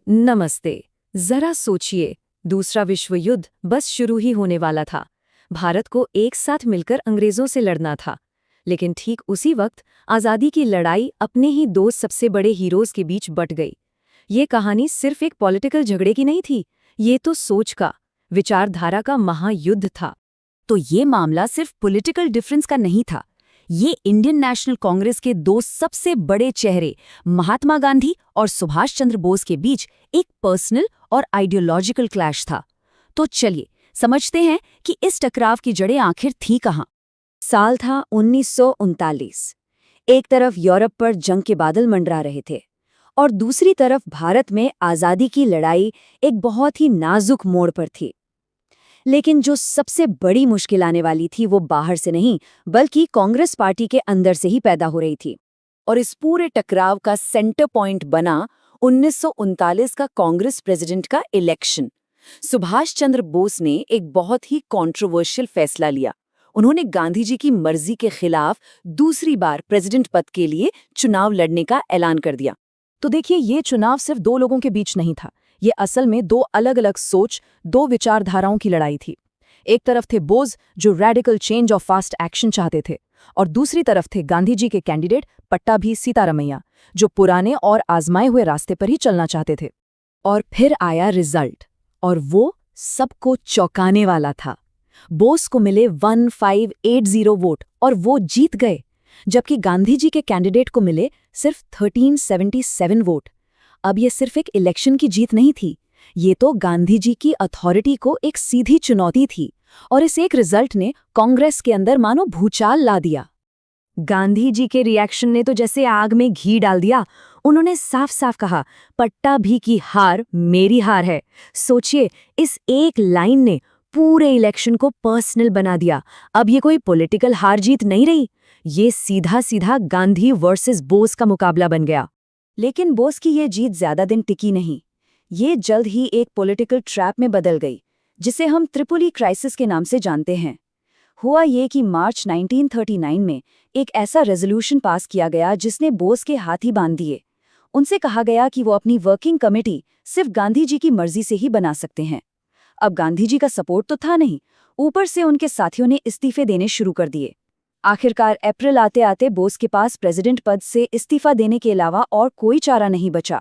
नमस्ते। जरा सोचिए, दूसरा विश्व युद्ध बस शुरू ही होने वाला था। भारत को एक साथ मिलकर अंग्रेजों से लड़ना था। लेकिन ठीक उसी वक्त आज़ादी की लड़ाई अपने ही दो सबसे बड़े हीरोज के बीच बट गई। ये कहानी सिर्फ एक पॉलिटिकल झगड़े की नहीं थी, ये तो सोच का, विचारधारा का महायुद्ध था। तो ये मामला सिर्फ पॉलिटिकल डिफरेंस का नहीं था। ये इंडियन नेशनल कांग्रेस के दो सबसे बड़े चेहरे महात्मा गांधी और सुभाष चंद्र बोस के बीच एक पर्सनल और आइडियोलॉजिकल क्लैश था। तो चलिए समझते हैं कि इस टकराव की जड़ें आखिर थी कहाँ। साल था 1939। एक तरफ यूरोप पर जंग के बादल मंडरा रहे थे और दूसरी तरफ भारत में आज़ादी की लड़ाई एक बहुत ही नाजुक मोड़ पर थी। लेकिन जो सबसे बड़ी मुश्किल आने वाली थी वो बाहर से नहीं, बल्कि कांग्रेस पार्टी के अंदर से ही पैदा हो रही थी। और इस पूरे टकराव का सेंटर पॉइंट बना 1939 का कांग्रेस प्रेसिडेंट का इलेक्शन। सुभाष चंद्र बोस ने एक बहुत ही कंट्रोवर्शियल फैसला लिया। उन्होंने गांधी जी की मर्जी के खिलाफ दूसरी बार प्रेसिडेंट पद के लिए चुनाव लड़ने का ऐलान कर दिया। तो देखिए, ये चुनाव सिर्फ दो लोगों के बीच नहीं था। ये असल में दो अलग अलग सोच, दो विचारधाराओं की लड़ाई थी। एक तरफ थे बोस, जो रेडिकल चेंज और फास्ट एक्शन चाहते थे, और दूसरी तरफ थे गांधी जी के कैंडिडेट पट्टाभी सीतारमैया, जो पुराने और आजमाए हुए रास्ते पर ही चलना चाहते थे। और फिर आया रिजल्ट, और वो सबको चौंकाने वाला था। बोस को मिले 1580 वोट और वो जीत गए, जबकि गांधी जी के कैंडिडेट को मिले सिर्फ 1377 वोट। अब ये सिर्फ एक इलेक्शन की जीत नहीं थी, ये तो गांधी जी की अथॉरिटी को एक सीधी चुनौती थी। और इस एक रिजल्ट ने कांग्रेस के अंदर मानो भूचाल ला दिया। गांधी जी के रिएक्शन ने तो जैसे आग में घी डाल दिया। उन्होंने साफ साफ कहा, पट्टाभी की हार मेरी हार है। सोचिए, इस एक लाइन ने पूरे इलेक्शन को पर्सनल बना दिया। अब ये कोई पॉलिटिकल हार जीत नहीं रही, ये सीधा सीधा गांधी वर्सेस बोस का मुकाबला बन गया। लेकिन बोस की ये जीत ज्यादा दिन टिकी नहीं। ये जल्द ही एक पॉलिटिकल ट्रैप में बदल गई, जिसे हम त्रिपोली क्राइसिस के नाम से जानते हैं। हुआ ये कि मार्च 1939 में एक ऐसा रेजोल्यूशन पास किया गया जिसने बोस के हाथ ही बांध दिए। उनसे कहा गया कि वो अपनी वर्किंग कमेटी सिर्फ गांधी जी की मर्जी से ही बना सकते हैं। अब गांधी जी का सपोर्ट तो था नहीं, ऊपर से उनके साथियों ने इस्तीफे देने शुरू कर दिए। आखिरकार अप्रैल आते आते बोस के पास प्रेसिडेंट पद से इस्तीफा देने के अलावा और कोई चारा नहीं बचा।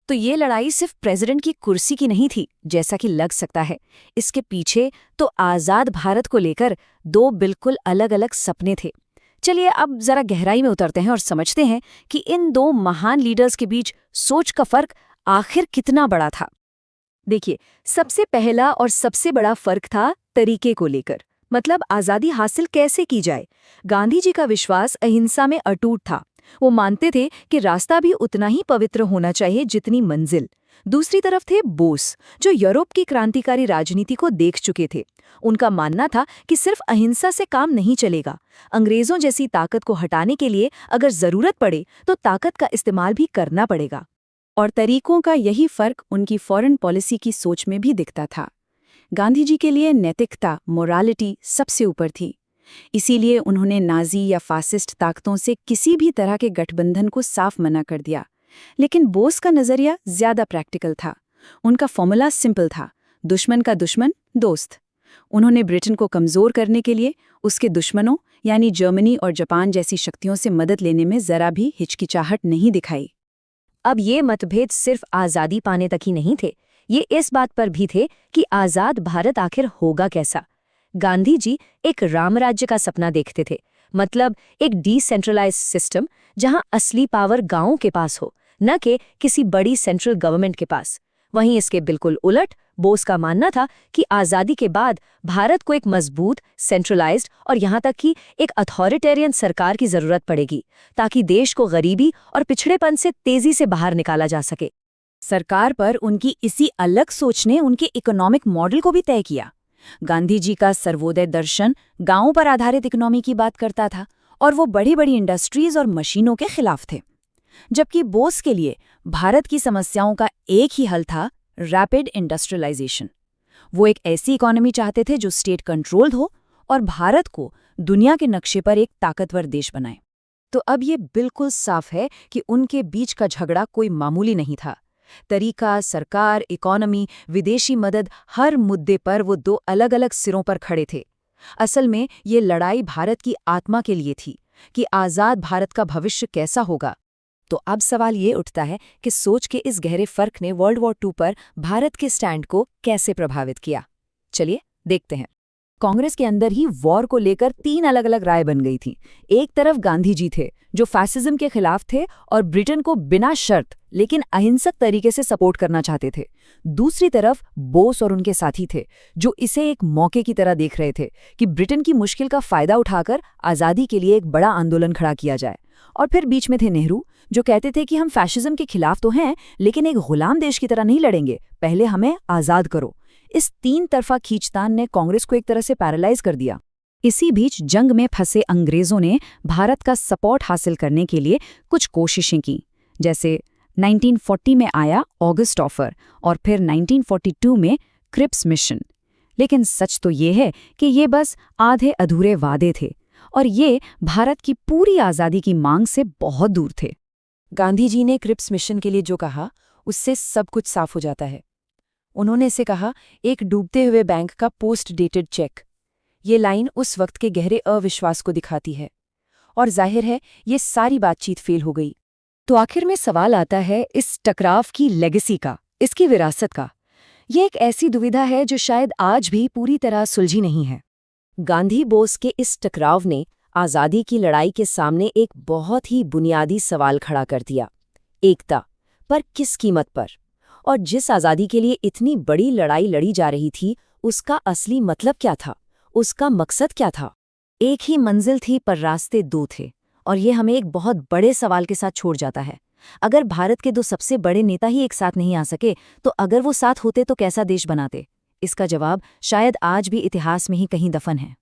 तो ये लड़ाई सिर्फ प्रेसिडेंट की कुर्सी की नहीं थी, जैसा कि लग सकता है। इसके पीछे तो आज़ाद भारत को लेकर दो बिल्कुल अलग अलग सपने थे। चलिए अब जरा गहराई में उतरते हैं और समझते हैं कि इन दो महान लीडर्स के बीच सोच का फर्क आखिर कितना बड़ा था। देखिए, सबसे पहला और सबसे बड़ा फर्क था तरीके को लेकर, मतलब आज़ादी हासिल कैसे की जाए। गांधी जी का विश्वास अहिंसा में अटूट था। वो मानते थे कि रास्ता भी उतना ही पवित्र होना चाहिए जितनी मंजिल। दूसरी तरफ थे बोस, जो यूरोप की क्रांतिकारी राजनीति को देख चुके थे। उनका मानना था कि सिर्फ अहिंसा से काम नहीं चलेगा। अंग्रेजों जैसी ताकत को हटाने के लिए अगर जरूरत पड़े तो ताकत का इस्तेमाल भी करना पड़ेगा। और तरीकों का यही फर्क उनकी फॉरेन पॉलिसी की सोच में भी दिखता था। गांधी जी के लिए नैतिकता, मोरालिटी सबसे ऊपर थी। इसीलिए उन्होंने नाजी या फासिस्ट ताकतों से किसी भी तरह के गठबंधन को साफ मना कर दिया। लेकिन बोस का नजरिया ज्यादा प्रैक्टिकल था। उनका फॉर्मूला सिंपल था, दुश्मन का दुश्मन दोस्त। उन्होंने ब्रिटेन को कमजोर करने के लिए उसके दुश्मनों यानी जर्मनी और जापान जैसी शक्तियों से मदद लेने में जरा भी हिचकिचाहट नहीं दिखाई। अब ये मतभेद सिर्फ आज़ादी पाने तक ही नहीं थे, ये इस बात पर भी थे कि आज़ाद भारत आखिर होगा कैसा। गांधी जी एक रामराज्य का सपना देखते थे, मतलब एक डिसेंट्रलाइज्ड सिस्टम जहां असली पावर गांवों के पास हो, न कि किसी बड़ी सेंट्रल गवर्नमेंट के पास। वहीं इसके बिल्कुल उलट बोस का मानना था कि आज़ादी के बाद भारत को एक मजबूत, सेंट्रलाइज्ड और यहाँ तक कि एक अथॉरिटेरियन सरकार की जरूरत पड़ेगी, ताकि देश को गरीबी और पिछड़ेपन से तेजी से बाहर निकाला जा सके। सरकार पर उनकी इसी अलग सोच ने उनके इकोनॉमिक मॉडल को भी तय किया। गांधी जी का सर्वोदय दर्शन गांवों पर आधारित इकोनॉमी की बात करता था, और वो बड़ी बड़ी इंडस्ट्रीज और मशीनों के खिलाफ थे। जबकि बोस के लिए भारत की समस्याओं का एक ही हल था, रैपिड इंडस्ट्रियलाइजेशन। वो एक ऐसी इकोनॉमी चाहते थे जो स्टेट कंट्रोल्ड हो और भारत को दुनिया के नक्शे पर एक ताकतवर देश बनाए। तो अब ये बिल्कुल साफ है कि उनके बीच का झगड़ा कोई मामूली नहीं था। तरीका, सरकार, इकोनॉमी, विदेशी मदद, हर मुद्दे पर वो दो अलग-अलग सिरों पर खड़े थे। असल में ये लड़ाई भारत की आत्मा के लिए थी कि आज़ाद भारत का भविष्य कैसा होगा। तो अब सवाल ये उठता है कि सोच के इस गहरे फर्क ने वर्ल्ड वॉर II पर भारत के स्टैंड को कैसे प्रभावित किया। चलिए देखते हैं। कांग्रेस के अंदर ही वॉर को लेकर 3 अलग-अलग राय बन गई थी। एक तरफ गांधी जी थे, जो फैसिज्म के खिलाफ थे और ब्रिटेन को बिना शर्त लेकिन अहिंसक तरीके से सपोर्ट करना चाहते थे। दूसरी तरफ बोस और उनके साथी थे, जो इसे एक मौके की तरह देख रहे थे कि ब्रिटेन की मुश्किल का फायदा उठाकर आज़ादी के लिए एक बड़ा आंदोलन खड़ा किया जाए। और फिर बीच में थे नेहरू, जो कहते थे कि हम फैसिज्म के खिलाफ तो हैं, लेकिन एक गुलाम देश की तरह नहीं लड़ेंगे, पहले हमें आज़ाद करो। इस 3 तरफा खींचतान ने कांग्रेस को एक तरह से पैरालाइज कर दिया। इसी बीच जंग में फंसे अंग्रेजों ने भारत का सपोर्ट हासिल करने के लिए कुछ कोशिशें की, जैसे 1940 में आया ऑगस्ट ऑफर और फिर 1942 में क्रिप्स मिशन। लेकिन सच तो ये है कि ये बस आधे अधूरे वादे थे और ये भारत की पूरी आज़ादी की मांग से बहुत दूर थे। गांधी जी ने क्रिप्स मिशन के लिए जो कहा, उससे सब कुछ साफ हो जाता है। उन्होंने इसे कहा एक डूबते हुए बैंक का पोस्ट डेटेड चेक। ये लाइन उस वक्त के गहरे अविश्वास को दिखाती है और जाहिर है ये सारी बातचीत फेल हो गई। तो आखिर में सवाल आता है इस टकराव की लेगेसी का, इसकी विरासत का। ये एक ऐसी दुविधा है जो शायद आज भी पूरी तरह सुलझी नहीं है। गांधी बोस के इस टकराव ने आज़ादी की लड़ाई के सामने एक बहुत ही बुनियादी सवाल खड़ा कर दिया। एकता, पर किस कीमत पर? और जिस आज़ादी के लिए इतनी बड़ी लड़ाई लड़ी जा रही थी, उसका असली मतलब क्या था? उसका मकसद क्या था? एक ही मंजिल थी पर रास्ते 2 थे, और ये हमें एक बहुत बड़े सवाल के साथ छोड़ जाता है। अगर भारत के 2 सबसे बड़े नेता ही एक साथ नहीं आ सके, तो अगर वो साथ होते तो कैसा देश बनाते? इसका जवाब शायद आज भी इतिहास में ही कहीं दफन है।